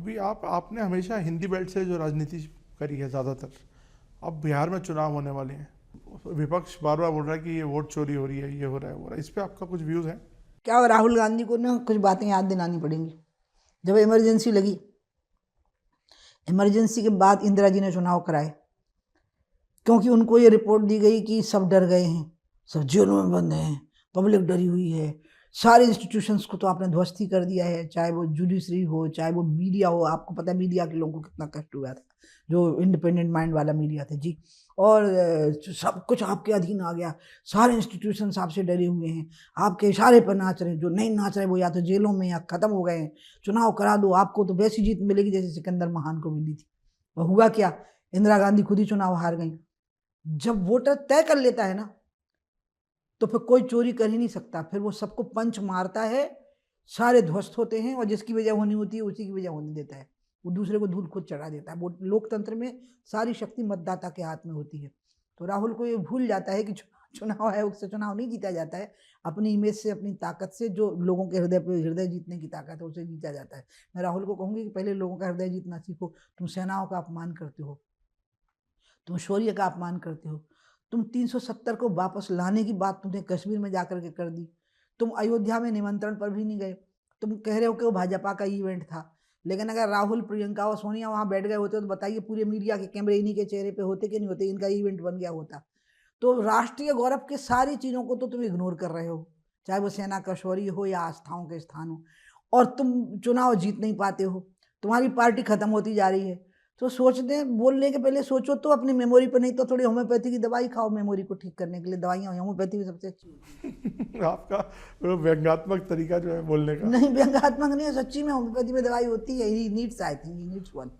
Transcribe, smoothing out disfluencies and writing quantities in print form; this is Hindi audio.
अभी आपने हमेशा हिंदी बेल्ट से जो राजनीति करी है ज़्यादातर, अब बिहार में चुनाव होने वाले हैं, विपक्ष बार बार बोल रहा है कि ये वोट चोरी हो रही है, ये हो रहा है, वो रहा है। इस पे आपका कुछ व्यूज़ है? क्या राहुल गांधी को ना कुछ बातें याद दिलानी पड़ेंगी। जब इमरजेंसी लगी, इमरजेंसी के बाद इंदिरा जी ने चुनाव कराए, क्योंकि उनको ये रिपोर्ट दी गई कि सब डर गए हैं, सब जेलों में बंद हैं, पब्लिक डरी हुई है, सारे इंस्टीट्यूशंस को तो आपने ध्वस्त ही कर दिया है, चाहे वो जुडिशरी हो, चाहे वो मीडिया हो। आपको पता है मीडिया के लोगों को कितना कष्ट हुआ था, जो इंडिपेंडेंट माइंड वाला मीडिया था जी। और सब कुछ आपके अधीन आ गया, सारे इंस्टीट्यूशंस आपसे डरे हुए हैं, आपके इशारे पर नाच रहे हैं। जो नहीं नाच रहे वो या तो जेलों में या ख़त्म हो गए हैं। चुनाव करा दो, आपको तो वैसी जीत मिलेगी जैसे सिकंदर महान को मिली थी। वह हुआ क्या, इंदिरा गांधी खुद ही चुनाव हार गई। जब वोटर तय कर लेता है ना, तो फिर कोई चोरी कर ही नहीं सकता। फिर वो सबको पंच मारता है, सारे ध्वस्त होते हैं, और जिसकी वजह होनी होती है उसी की वजह होने देता है। वो दूसरे को धूल खुद चढ़ा देता है। वो लोकतंत्र में सारी शक्ति मतदाता के हाथ में होती है। तो राहुल को ये भूल जाता है कि चुनाव आयोग से चुनाव नहीं जीता जाता है, अपनी इमेज से, अपनी ताकत से, जो लोगों के हृदय पे हृदय जीतने की ताकत है, उसे जीता जाता है। मैं राहुल को कहूँगी कि पहले लोगों का हृदय जीतना सीखो। तुम सेनाओं का अपमान करते हो, तुम शौर्य का अपमान करते हो, तुम 370 को वापस लाने की बात तुमने कश्मीर में जाकर के कर दी। तुम अयोध्या में निमंत्रण पर भी नहीं गए। तुम कह रहे हो कि वो भाजपा का इवेंट था, लेकिन अगर राहुल, प्रियंका और सोनिया वहाँ बैठ गए होते तो बताइए पूरे मीडिया के कैमरे इन्हीं के चेहरे पे होते कि नहीं होते, इनका इवेंट बन गया होता। तो राष्ट्रीय गौरव के सारी चीज़ों को तो तुम इग्नोर कर रहे हो, चाहे वो सेना का शौर्य हो या आस्थाओं के स्थान हो, और तुम चुनाव जीत नहीं पाते हो। तुम्हारी पार्टी खत्म होती जा रही है। तो सोचते बोलने के पहले सोचो तो अपनी मेमोरी पर, नहीं तो थोड़ी होम्योपैथी की दवाई खाओ मेमोरी को ठीक करने के लिए। दवाइयाँ होम्योपैथी में सबसे अच्छी होती है। आपका वो व्यंग्यात्मक तरीका जो है बोलने का। नहीं, व्यंग्यात्मक नहीं है, सच्ची में होम्योपैथी में दवाई होती है। He needs, I think he needs one.